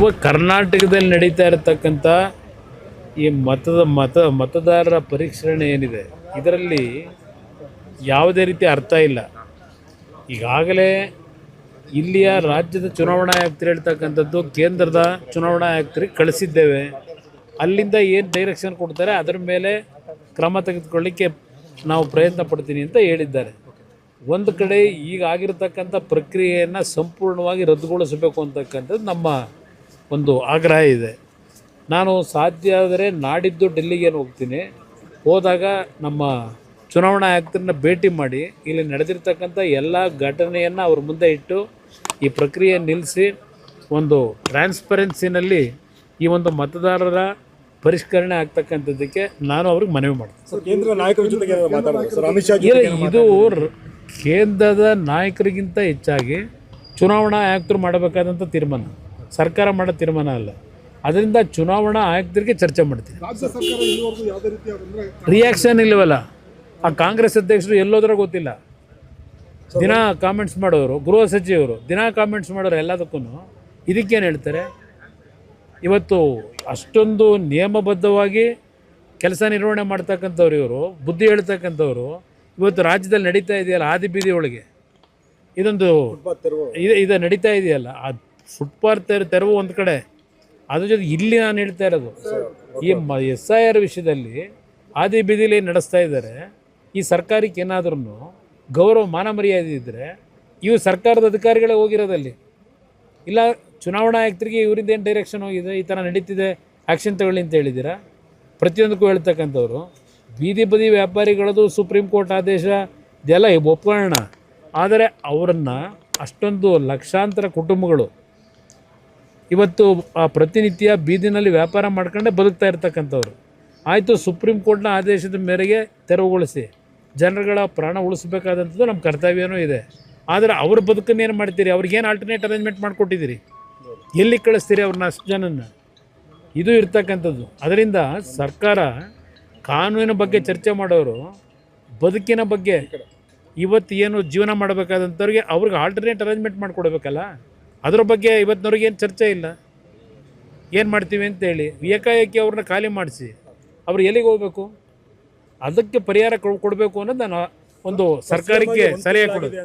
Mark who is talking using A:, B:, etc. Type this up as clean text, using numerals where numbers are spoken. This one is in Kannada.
A: ಇವಾಗ ಕರ್ನಾಟಕದಲ್ಲಿ ನಡೀತಾ ಇರತಕ್ಕಂಥ ಈ ಮತದಾರರ ಪರಿಷ್ಕರಣೆ ಏನಿದೆ ಇದರಲ್ಲಿ ಯಾವುದೇ ರೀತಿ ಅರ್ಥ ಇಲ್ಲ. ಈಗಾಗಲೇ ಇಲ್ಲಿಯ ರಾಜ್ಯದ ಚುನಾವಣಾ ಆಯುಕ್ತರು ಹೇಳ್ತಕ್ಕಂಥದ್ದು ಕೇಂದ್ರದ ಚುನಾವಣಾ ಆಯುಕ್ತರಿಗೆ ಕಳಿಸಿದ್ದೇವೆ, ಅಲ್ಲಿಂದ ಏನು ಡೈರೆಕ್ಷನ್ ಕೊಡ್ತಾರೆ ಅದರ ಮೇಲೆ ಕ್ರಮ ತೆಗೆದುಕೊಳ್ಳಿಕ್ಕೆ ನಾವು ಪ್ರಯತ್ನ ಪಡ್ತೀನಿ ಅಂತ ಹೇಳಿದ್ದಾರೆ. ಒಂದು ಕಡೆ ಈಗ ಆಗಿರತಕ್ಕಂಥ ಪ್ರಕ್ರಿಯೆಯನ್ನು ಸಂಪೂರ್ಣವಾಗಿ ರದ್ದುಗೊಳಿಸಬೇಕು ಅಂತಕ್ಕಂಥದ್ದು ನಮ್ಮ ಒಂದು ಆಗ್ರಹ ಇದೆ. ನಾನು ಸಾಧ್ಯ ಆದರೆ ನಾಡಿದ್ದು ಡೆಲ್ಲಿಗೆ ಹೋಗ್ತೀನಿ. ಹೋದಾಗ ನಮ್ಮ ಚುನಾವಣಾ ಆಯುಕ್ತರನ್ನ ಭೇಟಿ ಮಾಡಿ ಇಲ್ಲಿ ನಡೆದಿರ್ತಕ್ಕಂಥ ಎಲ್ಲ ಘಟನೆಯನ್ನು ಅವ್ರ ಮುಂದೆ ಇಟ್ಟು ಈ ಪ್ರಕ್ರಿಯೆ ನಿಲ್ಲಿಸಿ ಒಂದು ಟ್ರಾನ್ಸ್ಪರೆನ್ಸಿನಲ್ಲಿ ಈ ಒಂದು ಮತದಾರರ ಪರಿಷ್ಕರಣೆ ಆಗ್ತಕ್ಕಂಥದ್ದಕ್ಕೆ ನಾನು ಅವ್ರಿಗೆ ಮನವಿ ಮಾಡ್ತೀನಿ.
B: ಕೇಂದ್ರ ನಾಯಕರ ಜೊತೆಗೆ ಅಮಿತ್ ಶಾ
A: ಇದು ಕೇಂದ್ರದ ನಾಯಕರಿಗಿಂತ ಹೆಚ್ಚಾಗಿ ಚುನಾವಣಾ ಆಯುಕ್ತರು ಮಾಡಬೇಕಾದಂಥ ತೀರ್ಮಾನ, ಸರ್ಕಾರ ಮಾಡೋ ತೀರ್ಮಾನ ಅಲ್ಲ. ಅದರಿಂದ ಚುನಾವಣಾ ಆಯುಕ್ತರಿಗೆ ಚರ್ಚೆ ಮಾಡ್ತೀನಿ. ರಿಯಾಕ್ಷನ್ ಇಲ್ಲವಲ್ಲ, ಆ ಕಾಂಗ್ರೆಸ್ ಅಧ್ಯಕ್ಷರು ಎಲ್ಲೋದ್ರೂ ಗೊತ್ತಿಲ್ಲ. ದಿನ ಕಾಮೆಂಟ್ಸ್ ಮಾಡೋರು, ಗೃಹ ಸಚಿವರು ದಿನ ಕಾಮೆಂಟ್ಸ್ ಮಾಡೋರು ಎಲ್ಲದಕ್ಕೂ ಇದಕ್ಕೇನು ಹೇಳ್ತಾರೆ? ಇವತ್ತು ಅಷ್ಟೊಂದು ನಿಯಮಬದ್ಧವಾಗಿ ಕೆಲಸ ನಿರ್ವಹಣೆ ಮಾಡ್ತಕ್ಕಂಥವ್ರು, ಇವರು ಬುದ್ಧಿ ಹೇಳ್ತಕ್ಕಂಥವ್ರು ಇವತ್ತು ರಾಜ್ಯದಲ್ಲಿ ನಡೀತಾ ಇದೆಯಲ್ಲ ಆದಿ ಬೀದಿ ಒಳಗೆ ಇದೊಂದು ಇದು ನಡೀತಾ ಇದೆಯಲ್ಲ, ಆ ಫುಟ್ಪಾತ್ ತೆರವು ಒಂದು ಕಡೆ, ಅದ್ರ ಜೊತೆ ಇಲ್ಲಿ ನಾನು ಹೇಳ್ತಾ ಇರೋದು ಈ SIR ವಿಷಯದಲ್ಲಿ ಆದಿ ಬೀದಿಲಿ ನಡೆಸ್ತಾ ಇದ್ದಾರೆ. ಈ ಸರ್ಕಾರಕ್ಕೆ ಏನಾದ್ರೂ ಗೌರವ ಮಾನ ಮರ್ಯಾದೆ ಇದ್ದರೆ ಇವು ಸರ್ಕಾರದ ಅಧಿಕಾರಿಗಳೇ ಹೋಗಿರೋದಲ್ಲಿ, ಇಲ್ಲ ಚುನಾವಣಾ ಆಯುಕ್ತರಿಗೆ ಇವರಿಂದ ಏನು ಡೈರೆಕ್ಷನ್ ಹೋಗಿದೆ, ಈ ಥರ ನಡೀತಿದೆ ಆ್ಯಕ್ಷನ್ ತಗೊಳ್ಳಿ ಅಂತ ಹೇಳಿದ್ದೀರಾ? ಪ್ರತಿಯೊಂದಕ್ಕೂ ಹೇಳ್ತಕ್ಕಂಥವ್ರು ಬೀದಿ ಬದಿ ವ್ಯಾಪಾರಿಗಳದು ಸುಪ್ರೀಂ ಕೋರ್ಟ್ ಆದೇಶ ಇದೆಲ್ಲ ಒಪ್ಕೊಳ್ಳೋಣ, ಆದರೆ ಅವರನ್ನು ಅಷ್ಟೊಂದು ಲಕ್ಷಾಂತರ ಕುಟುಂಬಗಳು ಇವತ್ತು ಪ್ರತಿನಿತ್ಯ ಬೀದಿನಲ್ಲಿ ವ್ಯಾಪಾರ ಮಾಡ್ಕೊಂಡೇ ಬದುಕ್ತಾ ಇರ್ತಕ್ಕಂಥವ್ರು. ಆಯಿತು, ಸುಪ್ರೀಂ ಕೋರ್ಟ್ನ ಆದೇಶದ ಮೇರೆಗೆ ತೆರವುಗೊಳಿಸಿ ಜನರುಗಳ ಪ್ರಾಣ ಉಳಿಸ್ಬೇಕಾದಂಥದ್ದು ನಮ್ಮ ಕರ್ತವ್ಯನೂ ಇದೆ. ಆದರೆ ಅವ್ರ ಬದುಕನ್ನು ಏನು ಮಾಡ್ತೀರಿ? ಅವ್ರಿಗೇನು ಆಲ್ಟರ್ನೇಟ್ ಅರೇಂಜ್ಮೆಂಟ್ ಮಾಡಿಕೊಟ್ಟಿದ್ದೀರಿ? ಎಲ್ಲಿ ಕಳಿಸ್ತೀರಿ ಅವ್ರನ್ನ ಅಷ್ಟು ಜನನ್ನು? ಇದು ಇರ್ತಕ್ಕಂಥದ್ದು. ಅದರಿಂದ ಸರ್ಕಾರ ಕಾನೂನಿನ ಬಗ್ಗೆ ಚರ್ಚೆ ಮಾಡೋರು ಬದುಕಿನ ಬಗ್ಗೆ ಇವತ್ತು ಏನು ಜೀವನ ಮಾಡಬೇಕಾದಂಥವ್ರಿಗೆ ಅವ್ರಿಗೆ ಆಲ್ಟರ್ನೇಟ್ ಅರೇಂಜ್ಮೆಂಟ್ ಮಾಡಿಕೊಡ್ಬೇಕಲ್ಲ, ಅದ್ರ ಬಗ್ಗೆ ಇವತ್ತಿನವ್ರಿಗೆ ಏನು ಚರ್ಚೆ ಇಲ್ಲ. ಏನು ಮಾಡ್ತೀವಿ ಅಂತೇಳಿ ಏಕಾಏಕಿ ಅವ್ರನ್ನ ಖಾಲಿ ಮಾಡಿಸಿ ಅವ್ರು ಎಲ್ಲಿಗೆ ಹೋಗಬೇಕು? ಅದಕ್ಕೆ ಪರಿಹಾರ ಕೊಡಬೇಕು ಅನ್ನೋದು ನಾನು ಒಂದು ಸರ್ಕಾರಕ್ಕೆ ಸಲಹೆ ಕೊಡೋದು.